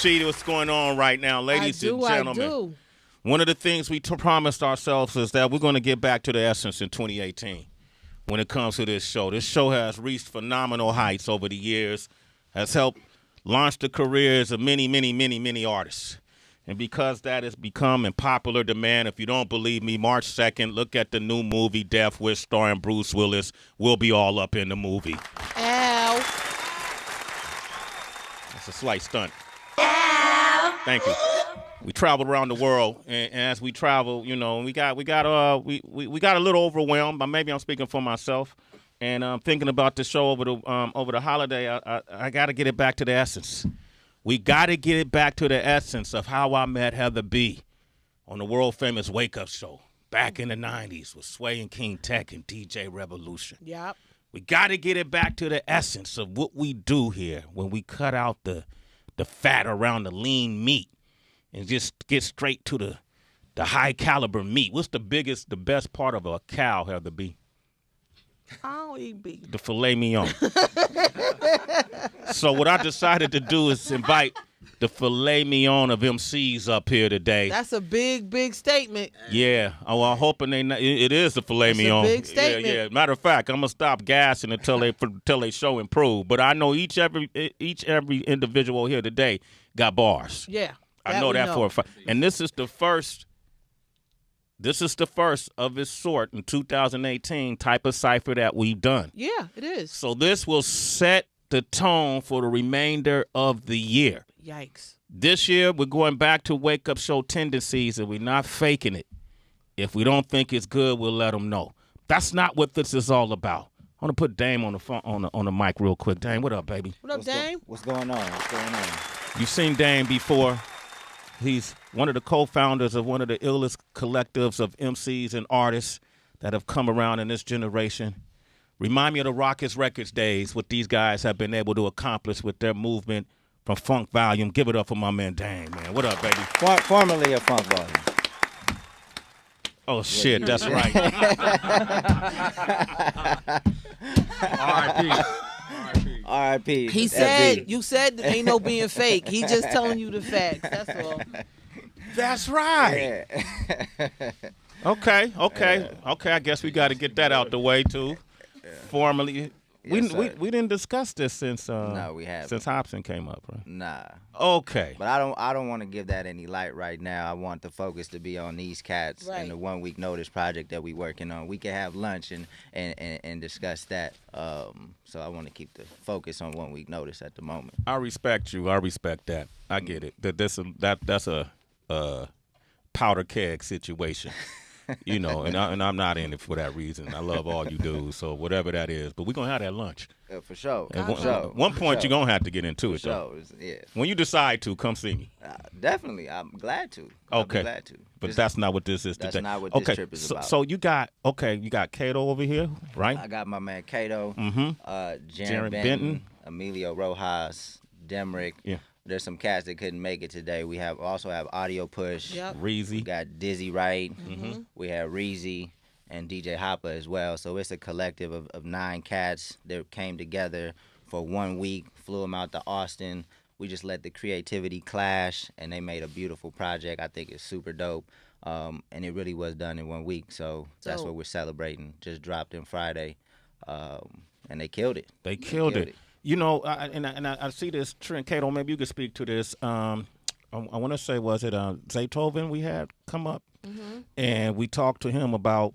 see what's going on right now, ladies and gentlemen. I do. One of the things we promised ourselves is that we're going to get back to the essence in 2018 when it comes to this show. This show has reached phenomenal heights over the years, has helped launch the careers of many, many, many, many artists. And because that has become in popular demand, if you don't believe me, March 2nd, look at the new movie Death Wish starring Bruce Willis. We'll be all up in the movie. Ow. That's a slight stunt. Ow. Thank you. We traveled around the world, and as we travel, we got a little overwhelmed. But maybe I'm speaking for myself, and I'm thinking about the show over the holiday. I got to get it back to the essence. We got to get it back to the essence of how I met Heather B. on the world-famous Wake Up Show back in the 90s with Sway and King Tech and DJ Revolution. Yep. We got to get it back to the essence of what we do here when we cut out the fat around the lean meat and just get straight to the high-caliber meat. What's the best part of a cow, Heather B? I don't eat beef. The filet mignon. So what I decided to do is invite the filet mignon of MCs up here today. That's a big, big statement. Yeah. Oh, I'm hoping it is the filet mignon. It's a big statement. Yeah. Matter of fact, I'm gonna stop gassing until they show improve. But I know each every individual here today got bars. Yeah. I know that for a fact. And this is the first of its sort in 2018 type of cipher that we've done. Yeah, it is. So this will set the tone for the remainder of the year. Yikes. This year, we're going back to Wake Up Show tendencies, and we're not faking it. If we don't think it's good, we'll let them know. That's not what this is all about. I want to put Dame on the phone, on the mic real quick. Dame, what up, baby? What up, Dame? What's going on? You've seen Dame before. He's one of the co-founders of one of the illest collectives of MCs and artists that have come around in this generation. Remind me of the Rockets Records days, what these guys have been able to accomplish with their movement from Funk Volume. Give it up for my man Dame, man. What up, baby? Formerly of Funk Volume. Oh, shit, that's right. R.I.P. You said there ain't no being fake. He just telling you the facts. That's all. That's right. Yeah. Okay. I guess we got to get that out the way too. Formally, we didn't discuss this since no, we haven't. Since Hobson came up, right? Nah. Okay. But I don't want to give that any light right now. I want the focus to be on these cats and the 1 week notice project that we working on. We can have lunch and discuss that. So I want to keep the focus on 1 week notice at the moment. I respect you. I respect that. I get it. That's a powder keg situation. And I'm not in it for that reason. I love all you do, so whatever that is. But we're going to have that lunch. For sure. At one point, you're going to have to get into it, though. Yeah. When you decide to, come see me. Definitely. I'm glad to. Okay. I'll be glad to. But that's not what this is today. That's not what this trip is about. So you got Kato over here, right? I got my man Kato, Jarren Benton, Emilio Rojas, Demrick. Yeah. There's some cats that couldn't make it today. We also have Audio Push. Yep. Reezy. We got Dizzy Wright. Mm-hmm. We have Reezy and DJ Hopper as well. So it's a collective of 9 cats that came together for 1 week, flew them out to Austin. We just let the creativity clash, and they made a beautiful project. I think it's super dope. And it really was done in 1 week. So that's what we're celebrating. Just dropped in Friday, and they killed it. They killed it. I see this trend. Kato, maybe you could speak to this. I want to say, was it Zaytoven we had come up? Mm-hmm. And we talked to him about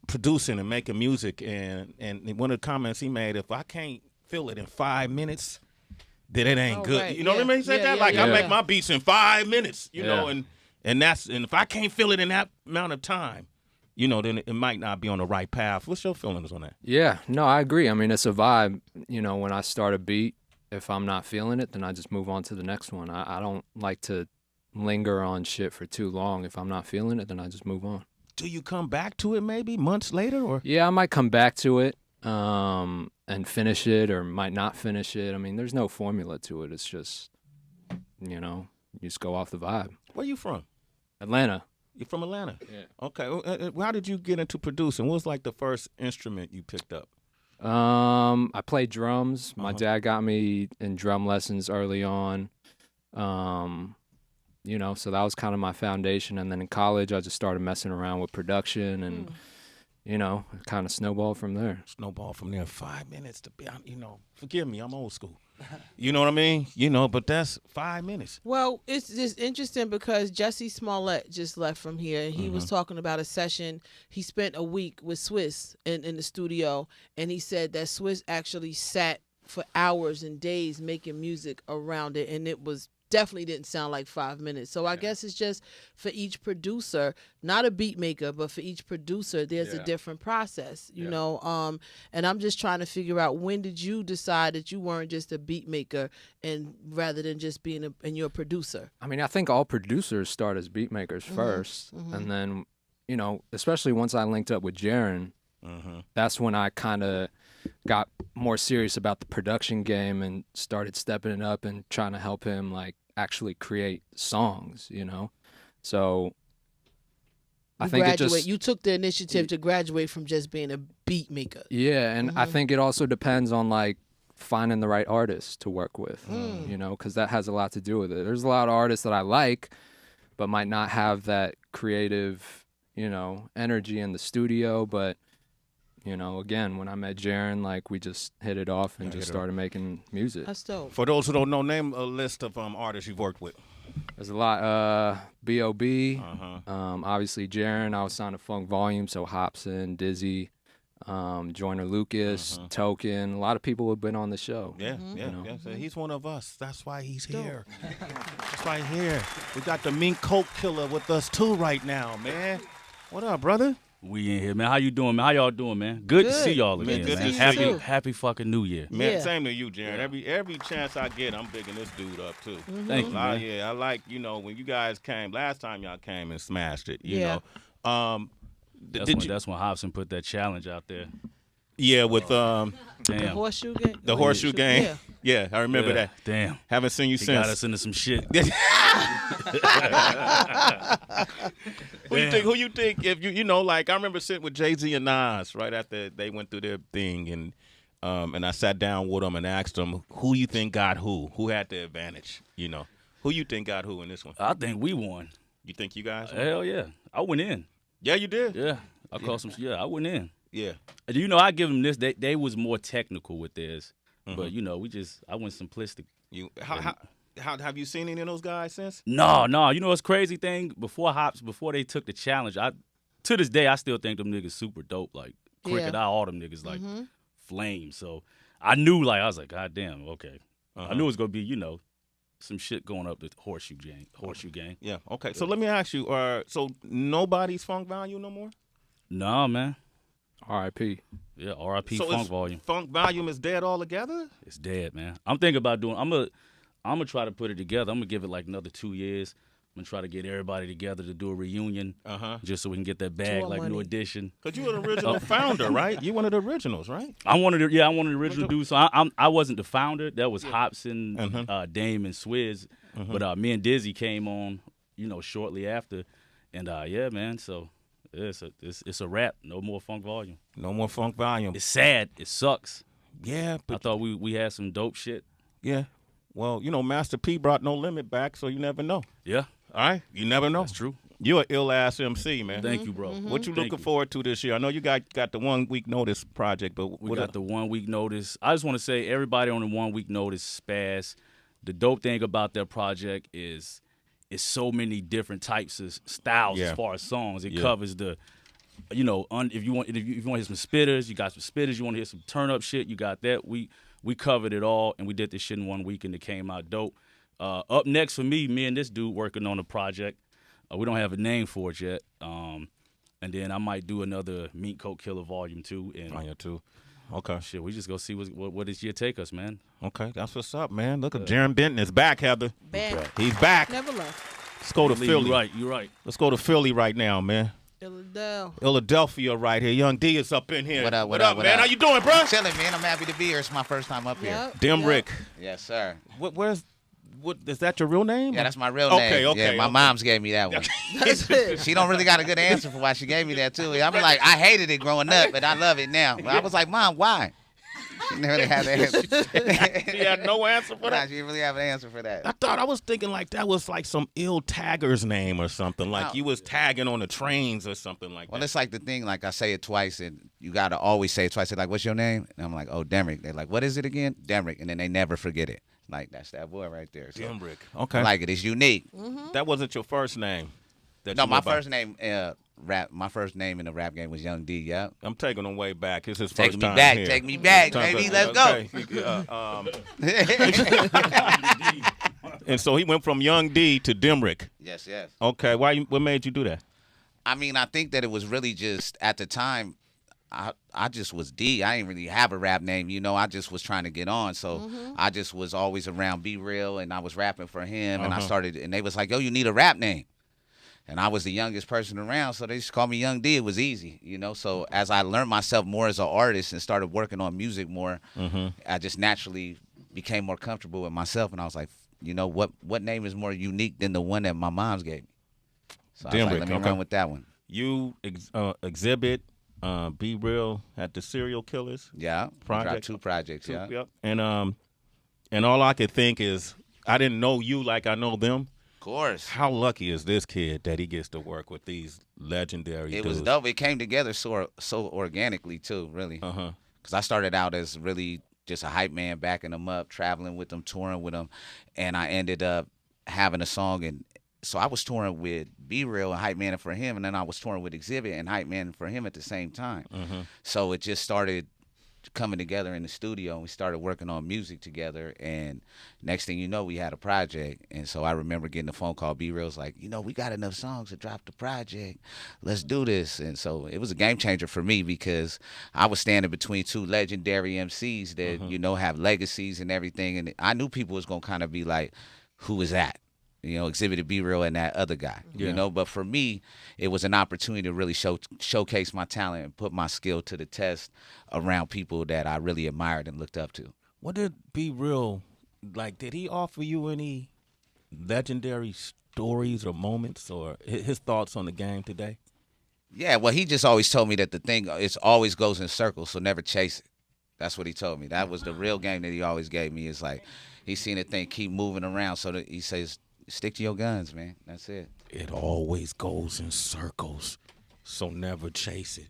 producing and making music. And one of the comments he made, if I can't feel it in 5 minutes, then it ain't good. Right. You know what I mean? He said that? I make my beats in 5 minutes, you know, and if I can't feel it in that amount of time, then it might not be on the right path. What's your feelings on that? Yeah, no, I agree. I mean, it's a vibe. When I start a beat, if I'm not feeling it, then I just move on to the next one. I don't like to linger on shit for too long. If I'm not feeling it, then I just move on. Do you come back to it maybe months later? Or yeah, I might come back to it and finish it or might not finish it. I mean, there's no formula to it. It's just, you just go off the vibe. Where you from? Atlanta. You're from Atlanta? Yeah. Okay. How did you get into producing? What was like the first instrument you picked up? I played drums. My dad got me in drum lessons early on. You know, so that was kind of my foundation. And then in college, I just started messing around with production and, you know, kind of snowballed from there. Snowball from there. 5 minutes to be, you know, forgive me, I'm old school. You know what I mean? You know, but that's 5 minutes. Well, it's just interesting because Jussie Smollett just left from here, and he was talking about a session. He spent a week with Swiss in the studio, and he said that Swiss actually sat for hours and days making music around it, and it was definitely didn't sound like 5 minutes. So I guess it's just for each producer, not a beat maker, but for each producer, there's a different process, you know. And I'm just trying to figure out, when did you decide that you weren't just a beat maker and rather than just being and you're a producer? I mean, I think all producers start as beat makers first, and then, you know, especially once I linked up with Jarren, that's when I kind of got more serious about the production game and started stepping it up and trying to help him like actually create songs, you know. So I think it just, you took the initiative to graduate from just being a beat maker. Yeah, and I think it also depends on like finding the right artist to work with, you know, because that has a lot to do with it. There's a lot of artists that I like, but might not have that creative, you know, energy in the studio. But, you know, again, when I met Jarren, like we just hit it off and just started making music. That's dope. For those who don't know, name a list of artists you've worked with. There's a lot. B.O.B. Obviously Jarren. I was signed to Funk Volume, so Hobson, Dizzy, Joyner Lucas, Token. A lot of people have been on the show. Yeah, you know? So he's one of us. That's why he's here. That's why he's here. We got the Mink Coke Killer with us too right now, man. What up, brother? We in here, man. How you doing, man? How y'all doing, man? Good to see y'all Man, again, good man. to see you. Happy fucking New Year. Man, same to you, Jarren. Every chance I get, I'm bigging this dude up too. Thank you, man. Yeah, I like, you know, when you guys came last time, y'all came and smashed it. You know, That's when Hobson put that challenge out there. Yeah, with The Damn. horseshoe game. the horseshoe game. Yeah, I remember that. Damn. Haven't seen you He since. got us into some shit. Who you think if you know, like I remember sitting with Jay-Z and Nas right after they went through their thing, and I sat down with them and asked them, who you think got who had the advantage, you know? Who you think got who in this one? I think we won. You think you guys won? Hell yeah. I went in. Yeah, you did. Yeah. I called some. Yeah, I went in. Yeah. You know, I give them this. They was more technical with theirs, but you know, I went simplistic. You how have you seen any of those guys since? No. You know what's crazy thing? Before they took the challenge, to this day I still think them niggas super dope. Like Cricket, all them niggas like flame. So I knew, like I was like, God damn, okay. I knew it was gonna be, you know, some shit going up the horseshoe gang. Yeah. Okay. So let me ask you. So nobody's Funk Value no more? Nah, man. R.I.P. Yeah, R.I.P. So Funk Volume. Funk Volume is dead altogether? It's dead, man. I'm thinking about doing. I'm gonna try to put it together. I'm gonna give it like another 2 years. I'm gonna try to get everybody together to do a reunion, just so we can get that bag, Tour like money. New Edition. Cause you were the original founder, right? You one of the originals, right? I wanted the original dude. So I wasn't the founder. That was Hobson, Dame, and Swizz. But me and Dizzy came on, you know, shortly after, and yeah, man. So it's a wrap. No more Funk Volume. No more Funk Volume. It's sad. It sucks. Yeah, I but thought we had some dope shit. yeah. Well, you know, Master P brought No Limit back, so you never know. Yeah, All right, you never know. that's true. You're an ill ass MC, man. Thank you, bro. What you Thank looking forward to this year? I know you got the 1 week notice project, but We got the 1 week notice. I just want to say everybody on the 1 week notice, Spaz. The dope thing about that project is it's so many different types of styles as far as songs. It covers the, you know, if you want to hear some spitters, you got some spitters. You want to hear some turn up shit, you got that. We covered it all, and we did this shit in 1 week, and it came out dope. Up next for me and this dude working on a project. We don't have a name for it yet. And then I might do another Meat Coke Killer Volume 2. And Volume 2. Okay. shit, we just go see what this year take us, man. Okay, that's what's up, man. Look at Jarren Benton is back, Heather. Bam. He's back. Never left. Let's go to Philly. You're right. Let's go to Philly right now, man. Philadelphia right here. Young D is up in here. What up, man? How you doing, bro? Chilling, man. I'm happy to be here. It's my first time up here. Demrick. Yes, sir. What is that your real name? Yeah, that's my real name. Okay. Yeah, my mom's gave me that one. That's it. She don't really got a good answer for why she gave me that, too. I'm like, I hated it growing up, but I love it now. But I was like, Mom, why? She didn't really have an answer. She had no answer for Nah, that. she didn't really have an answer for that. I was thinking like that was like some ill tagger's name or something. Like No. you was tagging on the trains or something like Well, that. it's like the thing, like I say it twice, and you got to always say it twice. They're like, what's your name? And I'm like, oh, Demrick. They're like, what is it again? Demrick. And then they never forget it. Like, that's that boy right there. So, Demrick. Okay. I like it. It's unique. That wasn't your first name. That No, you my went by. first name, my first name in the rap game was Young D, yeah. I'm taking him way back. It's his Take first me time back, here. take me back, Time baby. to- Let's go. okay, And so he went from Young D to Demrick. Yes, yes. Okay, what made you do that? I mean, I think that it was really just at the time, I just was D. I didn't really have a rap name, you know. I just was trying to get on, so I just was always around Be Real, and I was rapping for him, and I started, and they was like, "Yo, you need a rap name," and I was the youngest person around, so they just called me Young D. It was easy, you know. So as I learned myself more as an artist and started working on music more, I just naturally became more comfortable with myself, and I was like, you know, what name is more unique than the one that my mom's gave me? So I was like, let me run with that one. You exhibit. Be Real at the Serial Killers. Yeah, Project. dropped 2 projects. Yeah, Yep. And all I could think is I didn't know you like I know them. of course. How lucky is this kid that he gets to work with these legendary It dudes? was dope. It came together so organically too, really. Because I started out as really just a hype man, backing them up, traveling with them, touring with them, and I ended up having a song. And so I was touring with Be Real and hype man for him, and then I was touring with Exhibit and hype man for him at the same time. So it just started coming together in the studio, and we started working on music together, and next thing you know, we had a project. And so I remember getting a phone call. Be Real's like, you know, we got enough songs to drop the project, let's do this. And so it was a game changer for me, because I was standing between 2 legendary MCs that you know have legacies and everything, and I knew people was gonna kind of be like, who is that? You know, Exhibit to Be Real and that other guy, you know. But for me, it was an opportunity to really showcase my talent and put my skill to the test around people that I really admired and looked up to. What did Be Real, like, did he offer you any legendary stories or moments or his thoughts on the game today? Yeah, well, he just always told me that the thing, it always goes in circles, so never chase it. That's what he told me. That was the real game that he always gave me. Is like, he seen the thing keep moving around, so that he says, stick to your guns, man. That's it. It always goes in circles, so never chase it.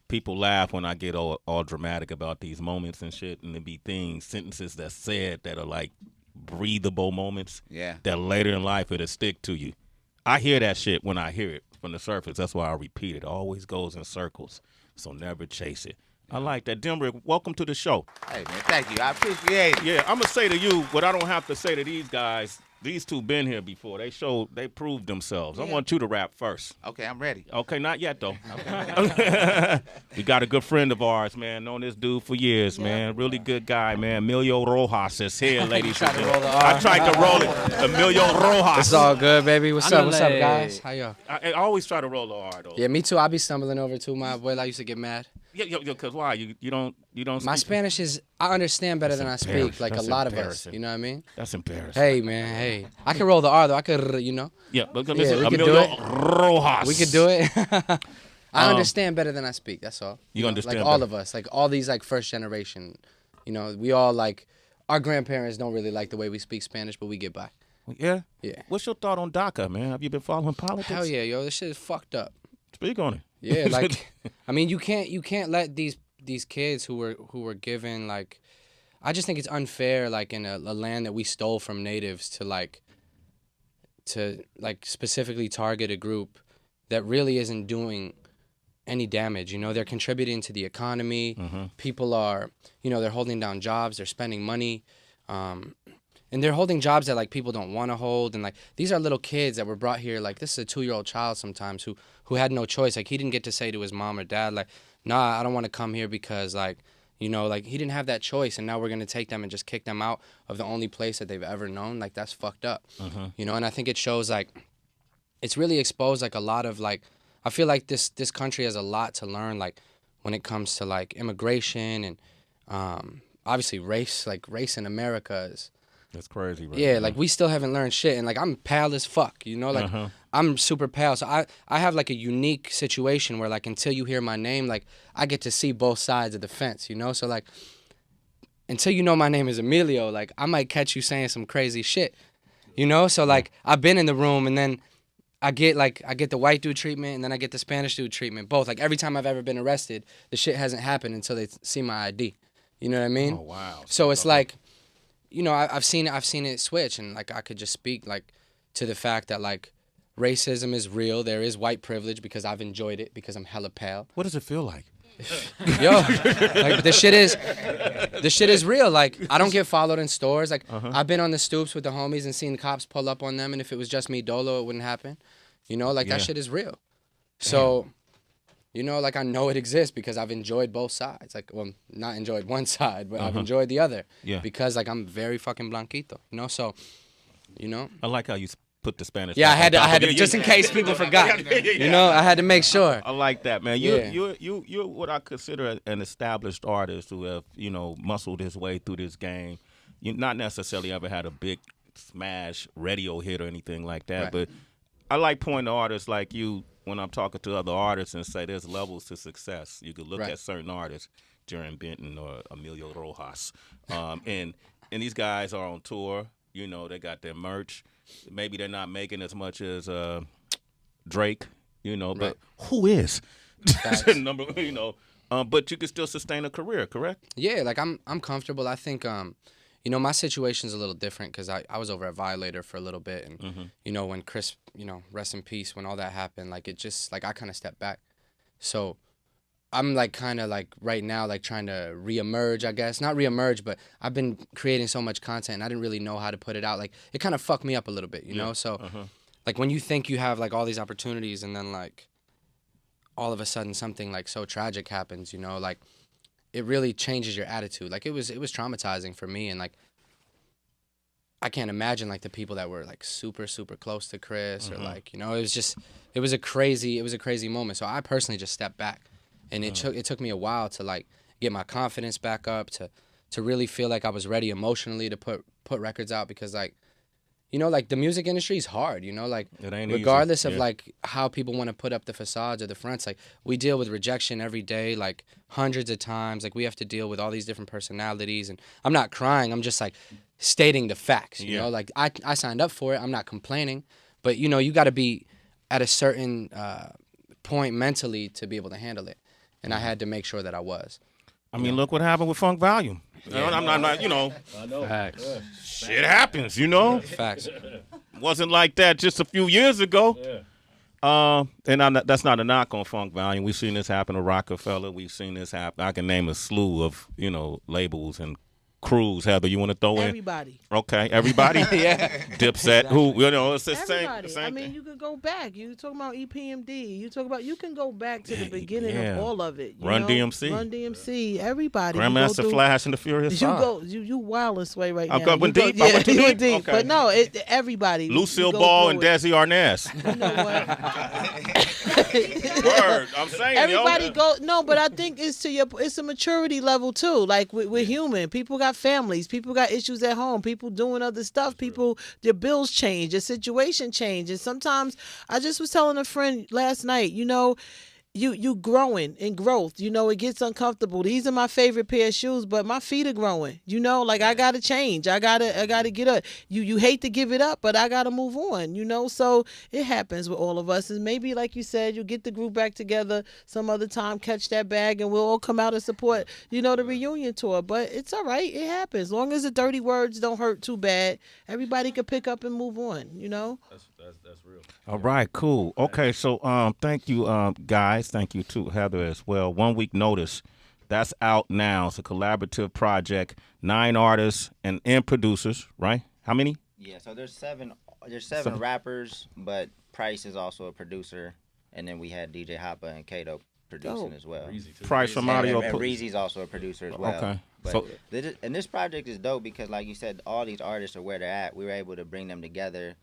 People laugh when I get all dramatic about these moments and shit, and there be sentences that's said that are like breathable moments. Yeah. That later in life it'll stick to you. I hear that shit when I hear it from the surface. That's why I repeat it. It always goes in circles, so never chase it. I like that. Demrick, welcome to the show. Hey, man, thank you. I appreciate it. Yeah, I'm gonna say to you what I don't have to say to these guys. These two been here before. They proved themselves. I want you to rap first. Okay, I'm ready. Okay, not yet though. We got a good friend of ours, man. Known this dude for years, man. Really good guy, man. Emilio Rojas is here, ladies and gentlemen. I tried to roll it. Emilio Rojas. It's all good, baby. What's up, guys? How y'all? I always try to roll the R though. Yeah, me too. I be stumbling over too, my boy. I used to get mad. Yeah, cause why? You don't My speak? Spanish is, I understand better than I speak, embarrassing. like a That's lot of us. embarrassing. You know what I mean? That's embarrassing. Hey, man, hey. I can roll the R, though. I could, you know. Yeah, but Yeah, listen, we can do Emilio it. Rojas. We could do it. I understand better than I speak. That's all. You know, understand like all better. of us, like all these like first generation. You know, we all like, our grandparents don't really like the way we speak Spanish, but we get by. Yeah? Yeah. What's your thought on DACA, man? Have you been following politics? Hell yeah, yo, this shit is fucked up. Speak on it. Yeah, like, I mean, you can't let these kids who were given, like, I just think it's unfair, like, in a land that we stole from natives to specifically target a group that really isn't doing any damage. You know, they're contributing to the economy. People are, you know, they're holding down jobs, they're spending money, and they're holding jobs that, like, people don't want to hold. And, like, these are little kids that were brought here. Like, this is a 2-year-old child sometimes who had no choice. Like, he didn't get to say to his mom or dad, like, nah, I don't want to come here because, like, you know, like, he didn't have that choice. And now we're going to take them and just kick them out of the only place that they've ever known. Like, that's fucked up. You know, and I think it shows, like, it's really exposed, like, a lot of, like, I feel like this country has a lot to learn, like, when it comes to, like, immigration and obviously race. Like, race in America is... That's crazy, right? Yeah, like, we still haven't learned shit. And, like, I'm pale as fuck, you know? Like, I'm super pale. So I have, like, a unique situation where, like, until you hear my name, like, I get to see both sides of the fence, you know? So, like, until you know my name is Emilio, like I might catch you saying some crazy shit, you know? So like I've been in the room and then I get the white dude treatment and then I get the Spanish dude treatment, both. Like every time I've ever been arrested, the shit hasn't happened until they see my ID. You know what I mean? Oh wow. So it's like, you know, I've seen it switch, and like I could just speak like to the fact that like racism is real. There is white privilege because I've enjoyed it because I'm hella pale. What does it feel like? Yo, like the shit is real. Like I don't get followed in stores. Like I've been on the stoops with the homies and seen cops pull up on them, and if it was just me dolo, it wouldn't happen. You know, like that shit is real. So, you know, like I know it exists because I've enjoyed both sides. Like, well, not enjoyed one side, but I've enjoyed the other. Yeah. Because like I'm very fucking blanquito. You know, so, you know. I like how you put the Spanish. Yeah, I had to just in case people forgot. You know, I had to make sure. I like that, man. You're what I consider an established artist who have, you know, muscled his way through this game. You not necessarily ever had a big smash radio hit or anything like that, but I like pointing to artists like you when I'm talking to other artists and say there's levels to success. You could look at certain artists, Jarren Benton or Emilio Rojas, and these guys are on tour. You know, they got their merch. Maybe they're not making as much as Drake, you know, but who is? Number, you know, but you can still sustain a career, correct? Yeah, like I'm comfortable. I think, you know, my situation's a little different because I was over at Violator for a little bit, and you know, when Chris, you know, rest in peace, when all that happened, like it just like I kind of stepped back. So I'm like kind of like right now like trying to reemerge, I guess. Not reemerge, but I've been creating so much content and I didn't really know how to put it out. Like it kind of fucked me up a little bit, you know? So like when you think you have like all these opportunities and then like all of a sudden something like so tragic happens, you know, like it really changes your attitude. Like it was traumatizing for me, and like I can't imagine like the people that were like super close to Chris or like, you know, it was a crazy moment. So I personally just stepped back. And it took me a while to like get my confidence back up, to really feel like I was ready emotionally to put records out, because like, you know, like the music industry is hard, you know, like it ain't regardless easy. of like how people want to put up the facades or the fronts, like we deal with rejection every day, like hundreds of times. Like we have to deal with all these different personalities, and I'm not crying. I'm just like stating the facts, you know, like I signed up for it. I'm not complaining, but you know, you got to be at a certain point mentally to be able to handle it. And I had to make sure that I was. I mean, look what happened with Funk Volume. Yeah. I'm not, you know. I know. Facts. Shit happens, you know. Facts. Wasn't like that just a few years ago. Yeah. And that's not a knock on Funk Volume. We've seen this happen to Rockefeller. We've seen this happen. I can name a slew of, you know, labels and crews. Heather, you want to throw in? Everybody. Okay, everybody? Dipset, who, you know, it's the same. Everybody. The same I mean, thing. you could go back. You talking about EPMD. You can go back to the beginning of all of it. You Run know? DMC. Run DMC. Everybody. Grandmaster Flash and the Furious You Five. go. You wild this way right I now. went You go- deep? I went too you went deep? deep. Okay. But no, everybody. Lucille You go Ball through and it. Desi Arnaz. You know what? Word. I'm saying, Everybody yo. go no, but I think it's a maturity level too. Like we're human. People got families. People got issues at home. People doing other stuff. People, their bills change. Their situation change. And sometimes I just was telling a friend last night, you know, you growing in growth. You know, it gets uncomfortable. These are my favorite pair of shoes, but my feet are growing. You know, like I gotta change. I gotta get up. You hate to give it up, but I gotta move on. You know, so it happens with all of us. And maybe, like you said, you get the group back together some other time, catch that bag, and we'll all come out and support, you know, the reunion tour. But it's all right. It happens. As long as the dirty words don't hurt too bad, everybody can pick up and move on. You know. That's real. All right, cool. Okay, so thank you, guys. Thank you to Heather as well. 1 week notice. That's out now. It's a collaborative project. 9 artists and producers, right? How many? Yeah, so there's seven rappers, but Price is also a producer, and then we had DJ Hoppa and Kato producing as well. Price from And Audio. Reezy's also a producer as well. Okay. But So- this project is dope because, like you said, all these artists are where they're at. We were able to bring them together,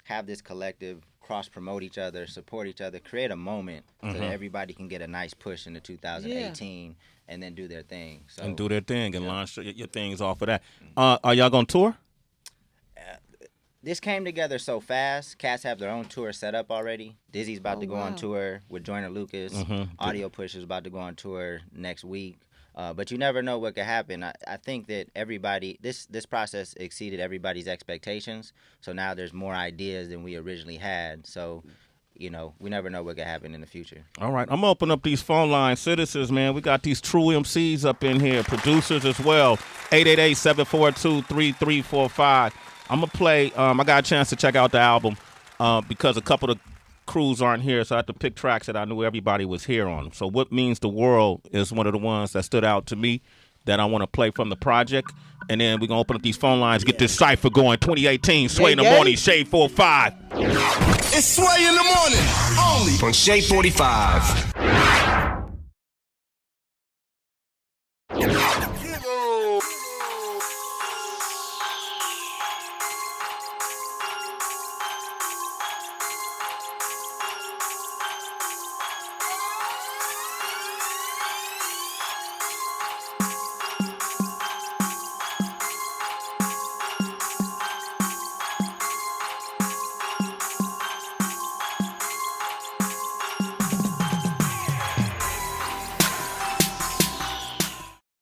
have this collective, cross-promote each other, support each other, create a moment so that everybody can get a nice push into 2018 and then do their thing. So, And do their thing and launch your things off of that. Are y'all going to tour? this came together so fast. Cats have their own tour set up already. Dizzy's about to go on wow. tour with Joyner Lucas. Audio Push is about to go on tour next week. But you never know what could happen. I think that this process exceeded everybody's expectations. So now there's more ideas than we originally had. So, we never know what could happen in the future. All right, I'm gonna open up these phone lines. Citizens, man, we got these true MCs up in here, producers as well. 888-742-3345. I'm gonna play. I got a chance to check out the album because a couple of crews aren't here, so I had to pick tracks that I knew everybody was here on. So What Means the World is one of the ones that stood out to me that I want to play from the project. And then we're going to open up these phone lines, get this cypher going. 2018, Sway in the Morning, Shade 45. It's Sway in the Morning, only on Shade 45.